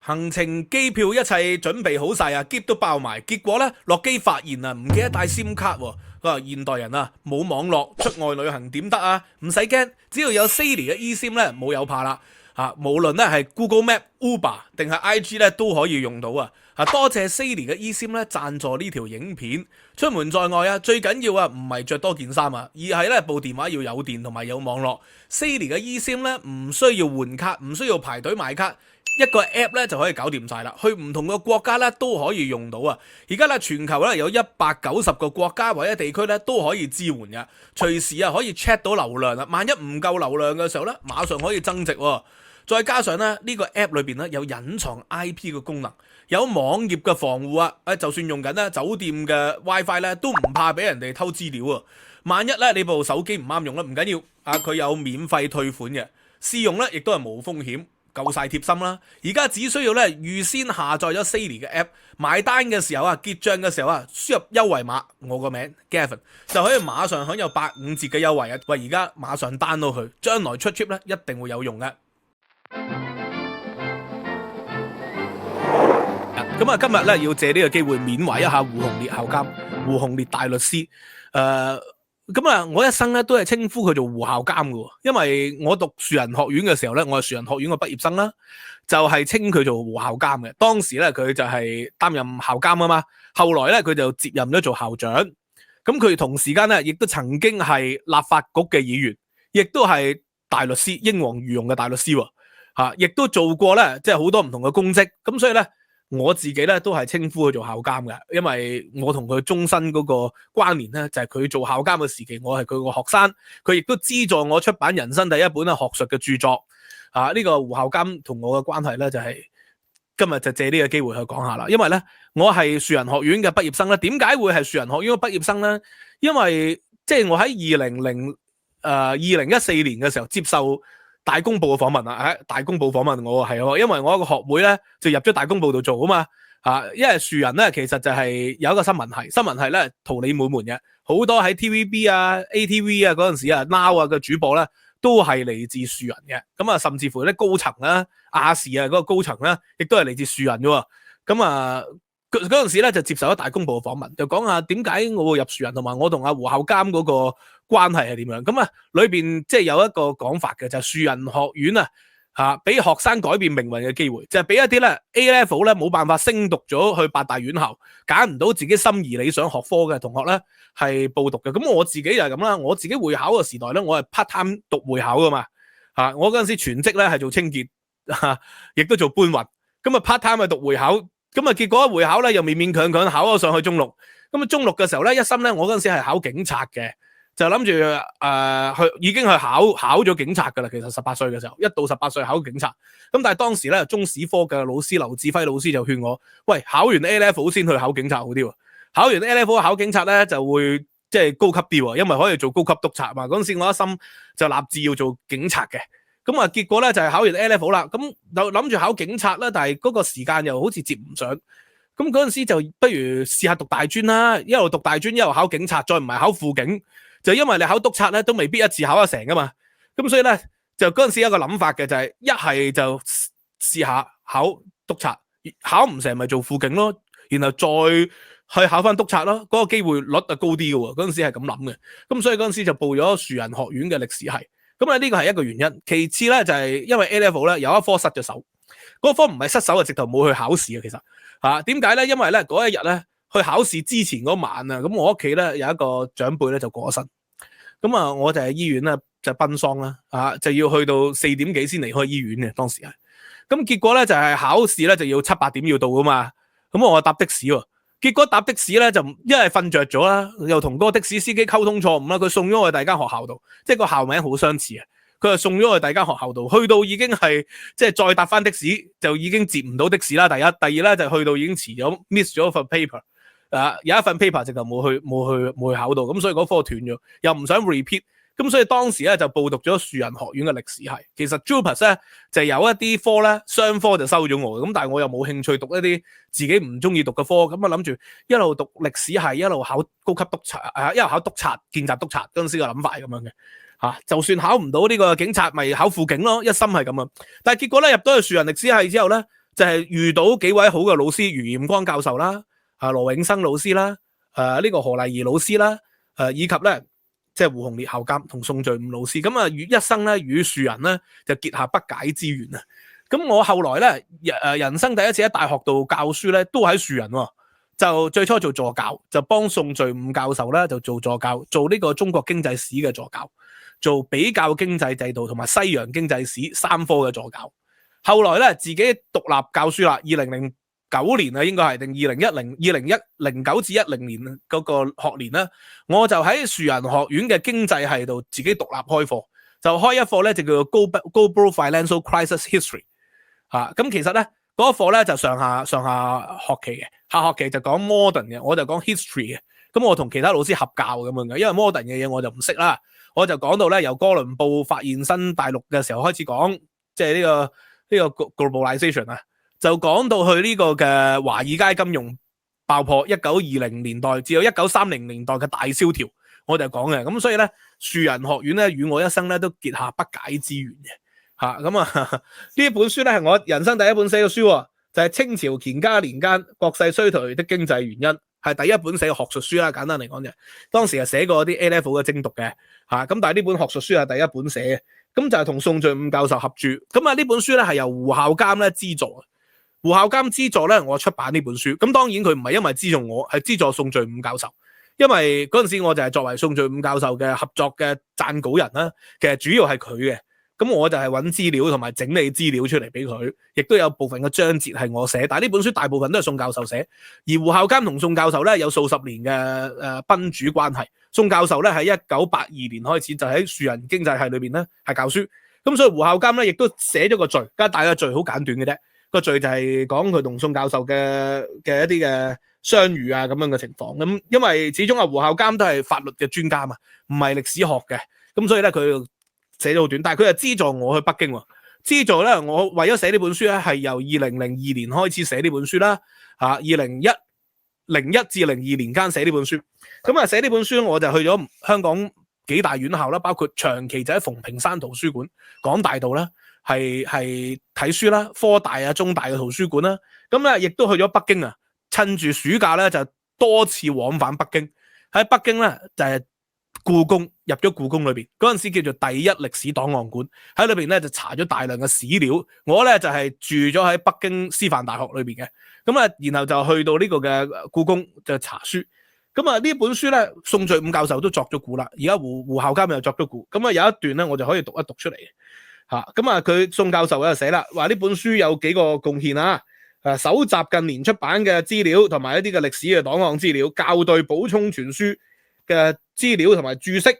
行程、機票一切準備好晒啊，篋都包埋。結果呢，落機發現啊，唔記得帶 SIM 卡喎。佢話現代人啊，冇網絡出外旅行點得啊？唔使驚，只要有 Siri 嘅 eSIM 咧，冇有怕啦。無論咧係 Google Map、Uber 定係 IG 咧都可以用到啊！多謝 Siri 嘅 eSIM 咧贊助呢條影片。出門在外啊，最緊要啊唔係着多件衫啊，而係咧部電話要有電同埋有網絡。Siri 嘅 eSIM 咧唔需要換卡，唔需要排隊買卡。一個 app 咧就可以搞掂晒啦，去唔同嘅國家咧都可以用到啊！而家咧全球咧有190個國家或者地區咧都可以支援嘅，隨時啊可以 check 到流量啦。萬一唔夠流量嘅時候咧，馬上可以增值喎。再加上咧呢個 app 裏邊咧有隱藏 IP 嘅功能，有網頁嘅防護啊！就算用緊咧酒店嘅 WiFi 咧都唔怕俾人哋偷資料啊！萬一咧你部手機唔啱用咧，唔緊要啊，佢有免費退款嘅，試用咧亦都係冇風險。夠晒貼心啦！而家只需要咧預先下載咗 Siri 嘅 app， 買單嘅時候啊，結賬嘅時候啊，輸入優惠碼，我個名 Gavin 就可以馬上享有85折嘅優惠啊！喂，而家馬上 download佢，將來出 trip 咧一定會有用嘅。咁啊，今日咧要借呢個機會緬懷一下胡鴻烈校監、胡鴻烈大律師。咁啊，我一生咧都係稱呼佢做胡校監嘅，因為我讀樹仁學院嘅時候咧，我係樹仁學院嘅畢業生啦，就係稱佢做胡校監嘅。當時咧佢就係擔任校監啊嘛，後來咧佢就接任咗做校長。咁佢同時間咧亦都曾經係立法局嘅議員，亦都係大律師，英皇御用嘅大律師喎，亦都做過咧即係好多唔同嘅公職。咁所以咧，我自己咧都係稱呼佢做校監嘅，因為我同佢終身嗰個關聯咧，就係佢做校監嘅時期，我係佢個學生，佢亦都資助我出版人生第一本學術嘅著作。呢個胡校監同我嘅關係咧，就係今日就借呢個機會去講下啦。因為咧，我係樹仁學院嘅畢業生咧，點解會係樹仁學院嘅畢業生咧？因為即係我喺2014年嘅時候接受大公報嘅訪問啊，大公報訪問我係，因為我一個學妹咧就入咗大公報度做啊嘛，因為樹仁咧其實就係有一個新聞系，新聞系咧桃李滿門嘅，好多喺 TVB 啊、ATV 啊嗰陣時啊、Now 啊嘅主播咧都係嚟自樹仁嘅，咁啊甚至乎啲高層啦、亞視啊嗰個高層咧，亦都係嚟自樹仁嘅，咁啊嗰陣時咧就接受咗大公報嘅訪問，就講下點解我會入樹仁，同埋我同阿胡校監嗰個關係係點樣。咁啊裏邊即係有一個講法嘅，就係樹仁學院啊俾學生改變命運嘅機會，就係俾一啲咧 A level 咧冇辦法升讀咗去8大院校，揀唔到自己心儀理想學科嘅同學咧係報讀嘅。咁我自己就係咁啦，我自己會考嘅時代咧，我係 part time 讀會考噶嘛，我嗰陣時全職咧係做清潔，亦都做搬運，咁啊 part time 係讀會考。咁啊，結果會考咧又勉勉強強考咗上去中六。咁啊，中六嘅時候咧，一心咧，我嗰陣時係考警察嘅，就諗住已經去考咗警察噶啦。其實18歲嘅時候，一到18歲考警察。咁但係當時咧，中史科嘅老師劉志輝老師就勸我，喂，考完 A level 先去考警察好啲喎。考完 A level 考警察咧就會即係高級啲喎，因為可以做高級督察嘛。嗰陣時我一心就立志要做警察嘅。咁啊，結果咧就係考完 A level 啦，咁就諗住考警察啦，但係嗰個時間又好似接唔上，咁嗰陣時就不如試下讀大專啦，一路讀大專一路考警察，再唔係考輔警，就因為你考督察咧都未必一次考得成噶嘛，咁所以咧就嗰陣時有一個諗法嘅就係一係就試下考督察，考唔成咪做輔警咯，然後再去考翻督察咯，嗰個機會率就高啲嘅喎，嗰陣時係咁諗嘅，咁所以嗰陣時就報咗樹仁學院嘅歷史系。咁呢個係一個原因，其次咧就係因為 A level 咧有一科失咗手，嗰科唔係失手啊，直頭冇去考試啊，其實點解咧？因為咧嗰一日咧去考試之前嗰晚啊，咁我屋企咧有一個長輩咧就過咗身，咁啊我就喺醫院咧就奔喪啦，就要去到4點幾先離開醫院嘅，當時係，咁結果咧就係考試咧就要7、8點要到噶嘛，咁我搭的士喎。結果搭的士咧就因為瞓着咗啦，又同嗰個的士司機溝通錯誤啦，佢送咗我去第二間學校度，即係個校名好相似啊。佢就送咗我去第二間學校度，去到已經係即係再搭翻的士就已經接唔到的士啦。第一，第二咧就去到已經遲咗 miss 咗份 paper，有一份 paper 直頭冇去考到，咁所以嗰科斷咗，又唔想 repeat。咁所以當時咧就報讀咗樹仁學院嘅歷史系。其實 JUPAS 咧就有一啲科咧雙科就收咗我，咁但係我又冇興趣讀一啲自己唔中意讀嘅科，咁啊諗住一路讀歷史系，一路考高級督察，一路考督察、見習督察，嗰陣時嘅諗法係咁樣嘅。就算考唔到呢個警察，咪考輔警咯，一心係咁啊。但係結果咧入到去樹仁歷史系之後咧，就係遇到幾位好嘅老師，余炎光教授啦，羅永生老師啦，呢個何麗儀老師啦，以及咧即係胡鴻烈校監同宋序伍老師，咁啊一生咧與樹人咧就結下不解之緣啊！咁我後來咧人生第一次喺大學度教書咧，都喺樹人喎。就最初做助教，就幫宋序伍教授咧就做助教，做呢個中國經濟史嘅助教，做比較經濟制度同埋西洋經濟史3科嘅助教。後來咧自己獨立教書啦，2009年啊應該係定2009至10年嗰個學年啦，我就喺樹人學院嘅經濟系度自己獨立開課，就開一課咧就叫做 Global Financial Crisis History。咁其實咧嗰課咧就上下學期嘅，下學期就講 modern 嘅，我就講 history 嘅。咁我同其他老師合教咁樣嘅，因為 modern 嘅嘢我就唔識啦。我就講到咧由哥倫布發現新大陸嘅時候開始講，即係呢個 globalization 啊，就講到去呢個嘅華爾街金融爆破1920年代至到1930年代嘅大蕭條，我就講嘅。咁所以咧樹人學院咧與我一生咧都結下不解之緣嘅。咁呢本書咧係我人生第一本寫嘅書，就係清朝乾嘉年間國勢衰退的經濟原因，係第一本寫嘅學術書啦。簡單嚟講就，當時係寫過啲 A level 嘅精讀嘅，咁但係呢本學術書係第一本寫嘅，咁就係同宋序伍教授合著。咁呢本書咧係由胡孝監咧資助，胡孝監資助咧我出版呢本書。咁當然佢唔係因為資助我，係資助宋序伍教授，因為嗰陣時我就係作為宋序伍教授嘅合作嘅撰稿人啦，其實主要係佢嘅。咁我就係揾資料同埋整理資料出嚟俾佢，亦都有部分嘅章節係我寫，但係呢本書大部分都係宋教授寫。而胡孝監同宋教授咧有數十年嘅賓主關係。宋教授咧喺1982年開始就喺樹人經濟系裏邊咧係教書，咁所以胡孝監咧亦都寫咗個序，但係個序好簡短嘅啫，個序就係講佢同宋教授嘅一啲嘅相遇啊咁樣嘅情況。咁因為始終胡孝監都係法律嘅專家嘛，唔係歷史學嘅，咁所以咧佢寫咗好短，但係佢係資助我去北京喎。資助咧，我為咗寫呢本書咧，係由2002年開始寫呢本書啦。2001至02年間寫呢本書。咁寫呢本書我就去咗香港幾大院校啦，包括長期就喺馮平山圖書館、港大道啦，係睇書啦，科大啊、中大嘅圖書館啦。咁亦都去咗北京啊，趁住暑假咧就多次往返北京。喺北京咧就係故宮，入咗故宮裏邊，嗰陣時叫做第一歷史檔案館，喺裏邊咧就查咗大量嘅史料。我咧就係住咗喺北京師範大學裏邊嘅，然後就去到呢個嘅故宮就查書。呢本書咧，宋序伍教授都作咗古啦，而家胡孝監又作咗古。有一段咧，我就可以讀一讀出嚟嘅。佢宋教授就寫啦，話呢本書有幾個貢獻啊，搜集近年出版嘅資料同埋一啲嘅歷史嘅檔案資料，校對補充全書嘅資料同埋注釋，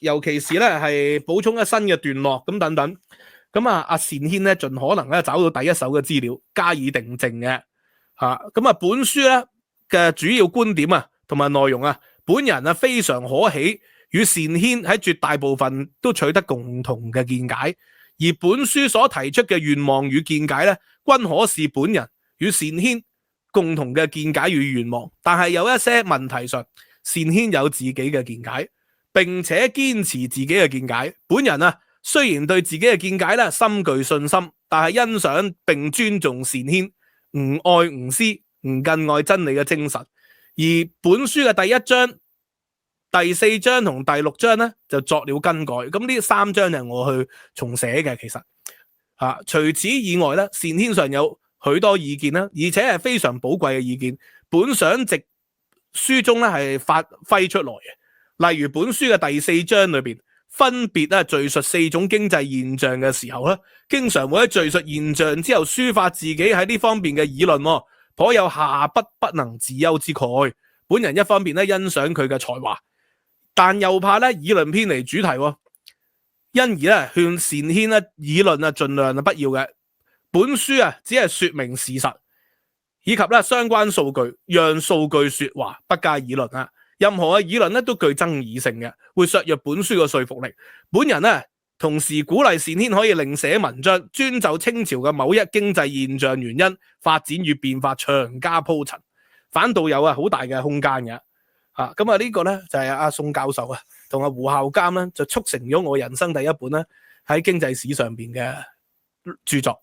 尤其是咧係補充一新嘅段落咁等等。阿單軒咧盡可能咧找到第一手嘅資料加以訂正嘅。本書咧嘅主要觀點啊同埋內容啊，本人啊非常可喜，與單軒喺絕大部分都取得共同嘅見解。而本書所提出嘅願望與見解咧，均可是本人與單軒共同嘅見解與願望。但係有一些問題上，單軒有自己嘅見解，並且堅持自己嘅見解。本人啊，雖然對自己嘅見解咧深具信心，但係欣賞並尊重單軒吾愛吾師、吾更愛真理嘅精神。而本書嘅第1章、第4章同第6章咧就作了更改。咁呢3章就係我去重寫嘅。其實除此以外咧，單軒上有許多意見啦，而且係非常寶貴嘅意見。本想藉書中咧係發揮出來嘅，例如本書嘅第4章裏邊，分別咧敘述4種經濟現象嘅時候咧，經常會喺敘述現象之後抒發自己喺呢方面嘅議論，頗有下筆不能自憂之慨。本人一方面咧欣賞佢嘅才華，但又怕咧議論偏離主題，因而咧勸單軒咧議論盡量不要嘅。本書只係說明事實，以及相關數據，讓數據說話，不加議論啊。任何嘅議論都具爭議性嘅，會削弱本書嘅說服力。本人同時鼓勵單軒可以另寫文章，專就清朝嘅某一經濟現象原因、發展與變化長加鋪陳，反倒有好大嘅空間嘅。呢個咧就係阿宋教授同阿胡孝監咧就促成咗我人生第一本咧喺經濟史上邊嘅著作。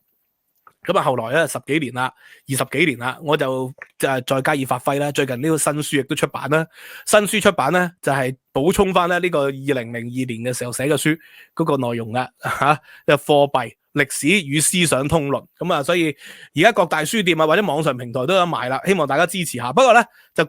咁啊，後來咧10幾年啦，20幾年啦，我就再加以發揮啦。最近呢個新書亦都出版啦，新書出版咧就係補充翻咧呢個2002年嘅時候寫嘅書嗰個內容啦嚇，就貨幣歷史與思想通論。咁啊，所以而家各大書店啊或者網上平台都有賣啦，希望大家支持下。不過咧就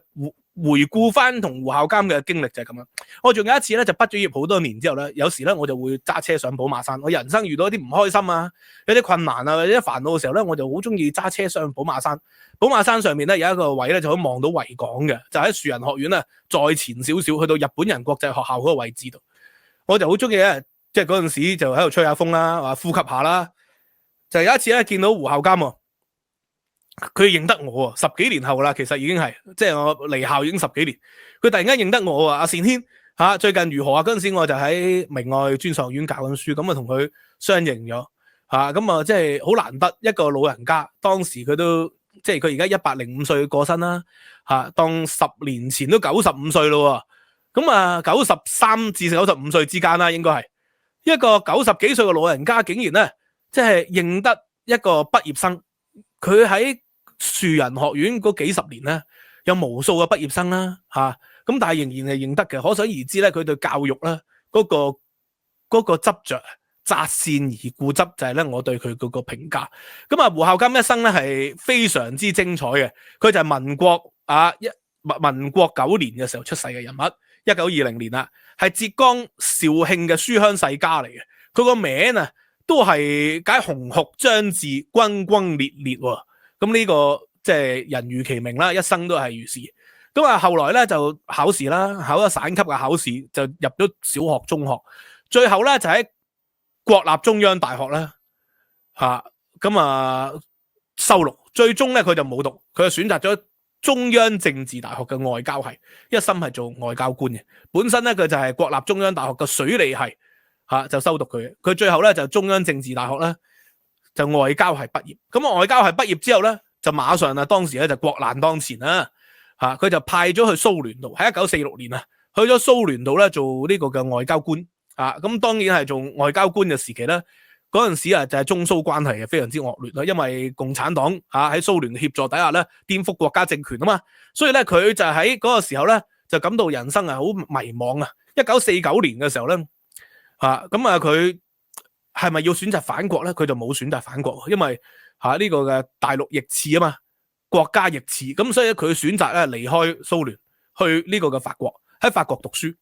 回顧翻同胡孝監嘅經歷就係咁樣。我仲有一次咧就畢咗業好多年之後咧，有時咧我就會揸車上寶馬山。我人生遇到一啲唔開心啊，有啲困難啊，或者煩惱嘅時候咧，我就好中意揸車上寶馬山。寶馬山上面咧有一個位咧就可以望到維港嘅，就喺樹仁學院啊再前少少，去到日本人國際學校嗰個位置度。我就好中意咧，即係嗰陣時就喺度吹下風啦，話呼吸下啦。就有一次咧見到胡孝監喎。佢認得我10幾年後啦，其實已經係即係我離校已經10幾年，佢突然間認得我啊，阿善軒嚇，最近如何啊？嗰陣時我就喺明愛專上學院教緊書，咁啊同佢相認咗嚇，咁啊即係好難得一個老人家，當時佢都即係佢而家105歲過身啦嚇，當10年前都95歲咯喎，咁啊93至95歲之間啦，應該係一個90幾歲嘅老人家，竟然咧即係認得一個畢業生。佢喺樹仁學院嗰幾十年咧，有無數嘅畢業生啦，咁但係仍然係認得嘅。可想而知咧，佢對教育咧嗰個執着擇善而固執，就係咧我對佢嗰個評價。咁啊，胡孝監一生咧係非常之精彩嘅。佢就係民國9年嘅時候出世嘅人物，1920年啦，係浙江紹興嘅書香世家嚟嘅。佢個名啊〜都係解鴻鵠將至，轟轟烈烈喎。咁呢個即係人如其名啦，一生都係如是。咁啊，後來咧就考試啦，考咗省級嘅考試，就入咗小學、中學，最後咧就喺國立中央大學啦，咁啊收錄。最終咧佢就冇讀，佢就選擇咗中央政治大學嘅外交系，一心係做外交官嘅。本身咧佢就係國立中央大學嘅水利系。就修讀佢最後咧就中央政治大學咧就外交系畢業。咁啊外交系畢業之後咧就馬上啊當時咧就國難當前啦，佢就派咗去蘇聯度，喺1946年啊去咗蘇聯度咧做呢個嘅外交官咁當然係做外交官嘅時期咧，嗰陣時啊就係中蘇關係係非常之惡劣啦，因為共產黨喺蘇聯協助底下咧顛覆國家政權啊嘛，所以咧佢就喺嗰個時候咧就感到人生係好迷茫啊。1949年嘅時候咧。佢係咪要選擇反國咧？佢就冇選擇反國，因為呢個嘅大陸易幟啊嘛，國家易幟，咁所以佢選擇咧離開蘇聯，去呢個嘅法國，喺法國讀書。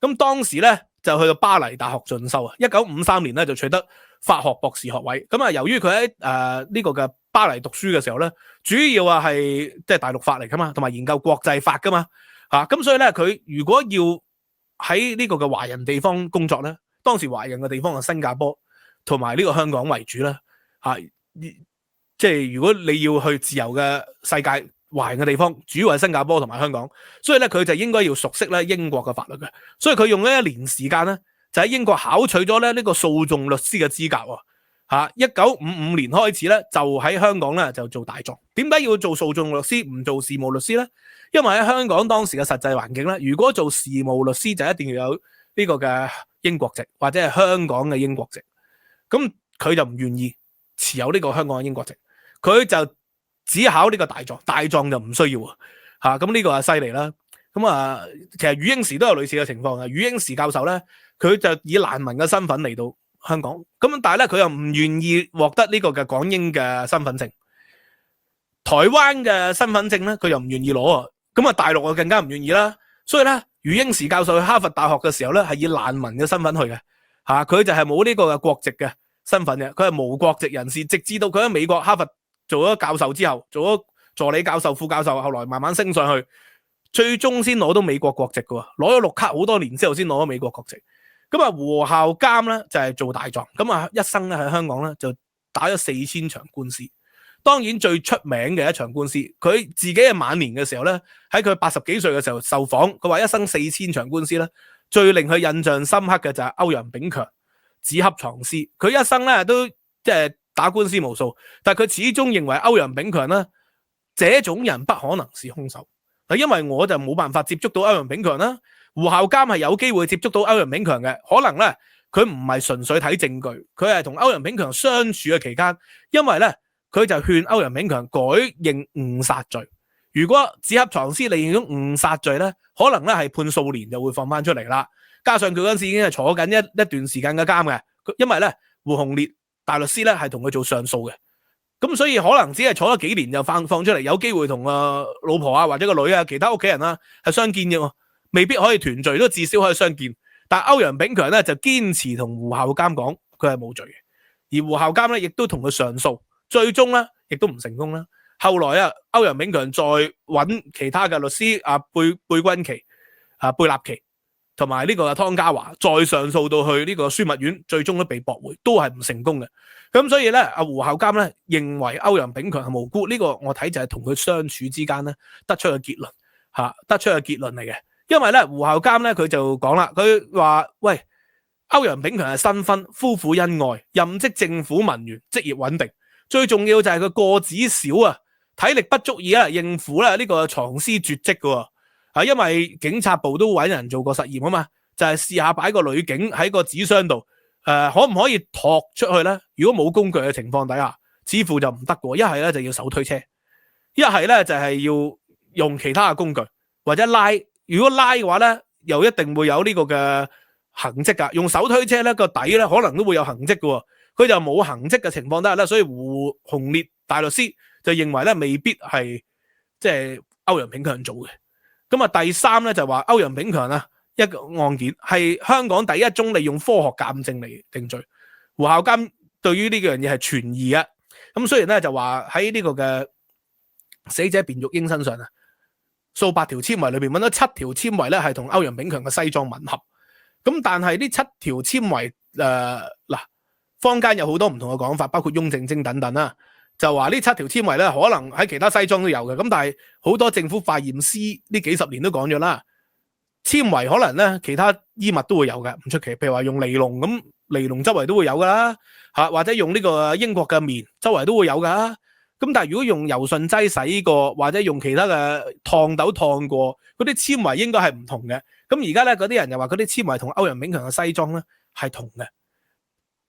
咁當時咧就去到巴黎大學進修啊。1953年咧就取得法學博士學位。咁啊，由於佢喺呢個嘅巴黎讀書嘅時候咧，主要係即係大陸法嚟噶嘛，同埋研究國際法噶嘛，咁所以咧佢如果要喺呢個嘅華人地方工作咧。當時華人嘅地方係新加坡同埋呢個香港為主啦，即係如果你要去自由嘅世界，華人嘅地方主要係新加坡同埋香港，所以咧佢就應該要熟悉咧英國嘅法律嘅，所以佢用咗1年時間咧，就喺英國考取咗咧呢個訴訟律師嘅資格1955年開始咧就喺香港咧就做大狀。點解要做訴訟律師唔做事務律師咧？因為喺香港當時嘅實際環境咧，如果做事務律師就一定要有呢個嘅英國籍或者係香港嘅英國籍，咁佢就唔願意持有呢個香港嘅英國籍，佢就只考呢個大狀，大狀就唔需要咁呢個係犀利啦。咁其實余英時都有類似嘅情況嘅。余英時教授咧，佢就以難民嘅身份嚟到香港，咁但係咧佢又唔願意獲得呢個嘅港英嘅身份證，台灣嘅身份證咧佢又唔願意攞啊，咁大陸就更加唔願意啦。所以咧，余英時教授去哈佛大學嘅時候咧，係以難民嘅身份去嘅，佢就係冇呢個嘅國籍嘅身份嘅，佢係無國籍人士，直至到佢喺美國哈佛做咗教授之後，做咗助理教授、副教授，後來慢慢升上去，最終先攞到美國國籍嘅，攞咗綠卡好多年之後先攞咗美國國籍。咁胡孝監咧就係做大狀，咁一生咧喺香港咧就打咗4000場官司。當然最出名嘅一場官司，佢自己嘅晚年嘅時候咧，喺佢80幾歲嘅時候受訪，佢話一生4000場官司咧，最令佢印象深刻嘅就係歐陽炳強指恰藏屍。佢一生咧都即係打官司無數，但係佢始終認為歐陽炳強咧，這種人不可能是兇手。因為我就冇辦法接觸到歐陽炳強啦，胡孝監係有機會接觸到歐陽炳強嘅，可能咧佢唔係純粹睇證據，佢係同歐陽炳強相處嘅期間，因為咧佢就勸歐陽炳強改認誤殺罪。如果紙盒藏屍利用誤殺罪咧，可能咧係判數年就會放翻出嚟啦。加上佢嗰陣時已經係坐緊一段時間嘅監嘅，因為咧胡鴻烈大律師咧係同佢做上訴嘅，咁所以可能只係坐咗幾年就放出嚟，有機會同老婆啊或者個女啊其他屋企人啊係相見嘅，未必可以團聚，都至少可以相見。但係歐陽炳強咧就堅持同胡孝監講佢係冇罪嘅，而胡孝監咧亦都同佢上訴，最終咧亦都唔成功啦。後來啊，歐陽炳強再揾其他嘅律師貝君琪、貝立奇同埋呢個湯家驊再上訴到去呢個樞密院，最終都被駁回，都係唔成功嘅。咁所以咧，胡孝監咧認為歐陽炳強係無辜，呢個我睇就係同佢相處之間咧得出嘅結論得出嘅結論嚟嘅。因為咧胡孝監咧佢就講啦，佢話喂，歐陽炳強係新婚，夫婦恩愛，任職政府文員，職業穩定，最重要就係佢個子少啊，體力不足以應付呢個藏屍絕跡嘅，因為警察部都揾人做過實驗啊嘛，就係試下擺個女警喺個紙箱度，可唔可以托出去咧？如果冇工具嘅情況底下，似乎就唔得嘅，一係咧就要手推車，一係咧就係要用其他嘅工具或者拉。如果拉嘅話咧，又一定會有呢個嘅痕跡噶。用手推車咧個底咧可能都會有痕跡嘅，佢就冇痕跡嘅情況底下咧，所以胡鴻烈大律師就認為咧未必係即係歐陽炳強做嘅。咁啊第三咧就話歐陽炳強啊一個案件係香港第一宗利用科學鑑證嚟定罪。胡孝監對於呢樣嘢係存疑嘅。咁雖然咧就話喺呢個嘅死者卞玉英身上啊，數百條纖維裏邊揾到7條纖維咧係同歐陽炳強嘅西裝吻合。咁但係呢7條纖維嗱，坊間有好多唔同嘅講法，包括翁靜晶等等啦，就話呢7條纖維咧可能喺其他西裝都有嘅。咁但係好多政府化驗師呢幾十年都講咗啦，纖維可能咧其他衣物都會有嘅，唔出奇。譬如話用尼龍，咁尼龍周圍都會有噶啦，或者用呢個英國嘅棉周圍都會有噶。咁但係如果用柔順劑洗過，或者用其他嘅燙斗燙過，嗰啲纖維應該係唔同嘅。咁而家咧嗰啲人又話嗰啲纖維同歐陽炳強嘅西裝咧係同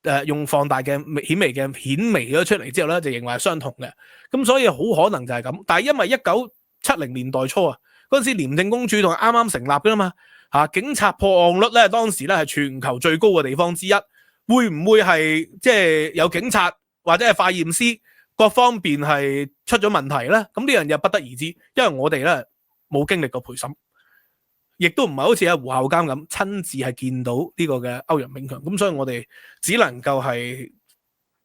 嘅，用放大鏡顯微鏡顯微咗出嚟之後咧就認為係相同嘅。咁所以好可能就係咁。但係因為1970年代初啊，嗰陣時廉政公署仲係啱啱成立㗎嘛，警察破案率咧當時咧係全球最高嘅地方之一。會唔會係即係有警察或者係化驗師各方面係出咗問題咧？咁呢樣嘢不得而知，因為我哋咧冇經歷過陪審，亦都唔係好似阿胡孝監咁親自係見到呢個嘅歐陽炳強，咁所以我哋只能夠係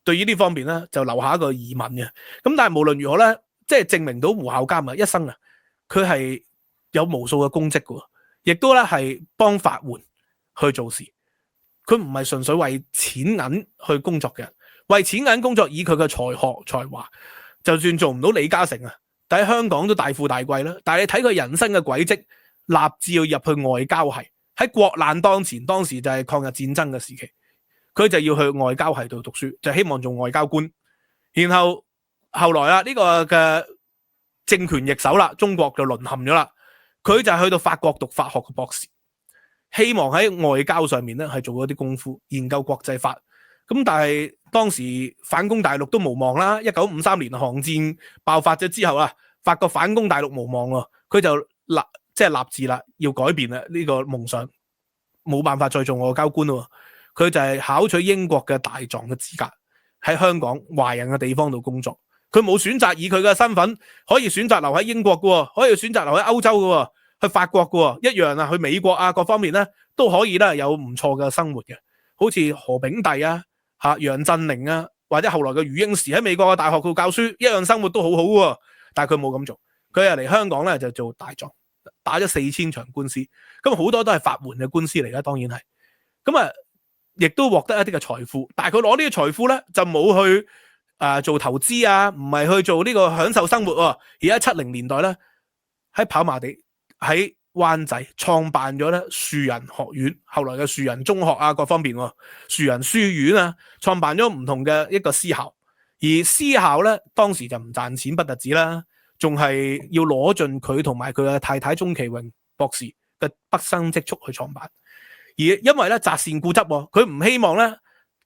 對於呢方面咧就留下一個疑問嘅。咁但係無論如何咧，即係證明到胡孝監一生佢係有無數嘅功績嘅，亦都咧係幫法援去做事，佢唔係純粹為錢銀去工作嘅。為錢銀工作，以佢嘅才學才華，就算做唔到李嘉誠啊，但喺香港都大富大貴啦。但係你睇佢人生嘅軌跡，立志要入去外交系，喺國難當前，當時就係抗日戰爭嘅時期，佢就要去外交系度讀書，就希望做外交官。然後後來啊，呢個嘅政權易手啦，中國就淪陷咗啦，佢就去到法國讀法學嘅博士，希望喺外交上面咧係做一啲功夫，研究國際法。咁但係當時反攻大陸都無望啦，1953年韓戰爆發咗之後啊，法國反攻大陸無望喎，佢就立志啦，要改變啦呢個夢想，冇辦法再做外交官咯，佢就係考取英國嘅大狀嘅資格，喺香港華人嘅地方度工作。佢冇選擇以佢嘅身份，可以選擇留喺英國嘅，可以選擇留喺歐洲嘅，去法國嘅，一樣啊，去美國啊，各方面咧都可以咧有唔錯嘅生活嘅，好似何炳棣啊。楊振寧啊，或者後來嘅余英時喺美國嘅大學度教書，一樣生活都好好喎。但係佢冇咁做，佢係嚟香港咧就做大狀，打咗4000場官司，咁好多都係法援嘅官司嚟嘅，當然係。咁啊，亦都獲得一啲嘅財富，但係佢攞呢啲財富咧就冇去做投資啊，唔係去做呢個享受生活喎。而家70年代咧喺跑馬地喺灣仔創辦咗咧樹人學院，後來嘅樹人中學啊，各方面樹人書院啊，創辦咗唔同嘅一個私校。而私校咧當時就唔賺錢不特止啦，仲係要攞盡佢同埋佢嘅太太鍾其榮博士嘅畢生積蓄去創辦。而因為咧擇善固執，佢唔希望咧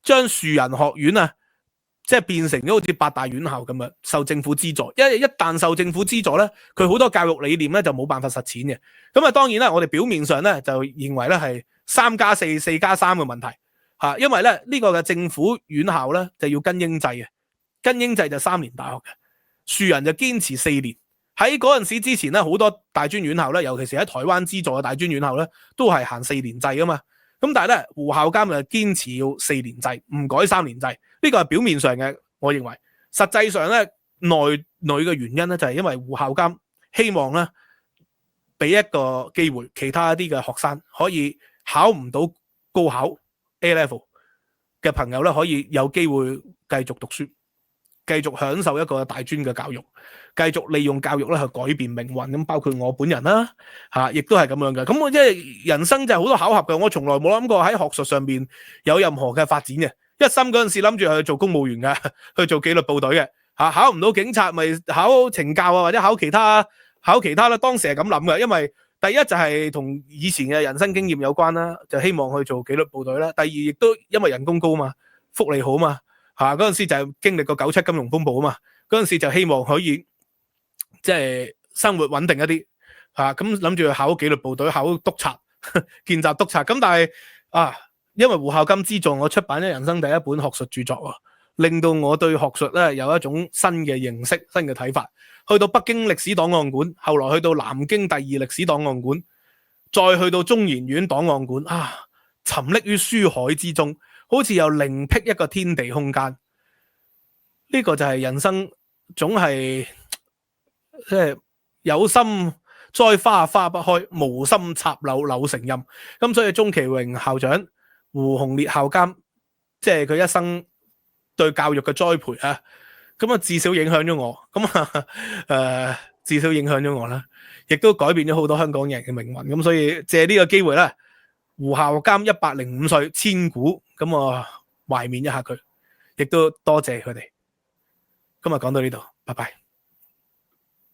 將樹人學院啊即係變成咗好似八大院校咁樣受政府資助，一旦受政府資助咧，佢好多教育理念咧就冇辦法實踐嘅。咁啊，當然啦，我哋表面上咧就認為咧係3+4、4+3嘅問題嚇，因為咧呢個嘅政府院校咧就要跟英制嘅，跟英制就3年大學嘅，樹人就堅持4年。喺嗰陣時之前咧，好多大專院校咧，尤其是喺台灣資助嘅大專院校咧，都係行4年制噶嘛。咁但係咧，胡孝監就堅持要4年制，唔改3年制。呢個係表面上嘅，我認為實際上咧內嘅原因咧就係因為胡孝監希望咧俾一個機會其他一啲嘅學生可以考唔到高考 A level 嘅朋友咧，可以有機會繼續讀書，繼續享受一個大專嘅教育，繼續利用教育咧去改變命運。咁包括我本人啦，亦都係咁樣嘅。咁我即係人生就係好多巧合嘅，我從來冇諗過喺學術上邊有任何嘅發展嘅。一心嗰陣時諗住去做公務員嘅，去做紀律部隊嘅，考唔到警察咪考懲教啊，或者考其他啦。當時係咁諗嘅，因為第一就係同以前嘅人生經驗有關啦，就希望去做紀律部隊啦。第二亦都因為人工高嘛，福利好嘛，嗰陣時就係經歷過97金融風暴啊嘛，嗰陣時就希望可以即係生活穩定一啲，咁諗住去考紀律部隊，考督察、見習督察。咁但係因為胡孝金資助我出版咗人生第一本學術著作，令到我對學術咧有一種新嘅認識、新嘅睇法。去到北京歷史檔案館，後來去到南京第二歷史檔案館，再去到中研院檔案館，沉溺於書海之中，好似又另闢一個天地空間。呢個就係人生，總係即係有心栽花花不開，無心插柳柳成蔭。咁所以鍾其榮校長、胡鴻烈校監，即係佢一生對教育嘅栽培咁至少影響咗我，至少影響咗我啦，亦都改變咗好多香港人嘅命運。咁所以借呢個機會咧，胡孝監105歲千古，咁我懷緬一下佢，亦都多謝佢哋。今日講到呢度，拜拜。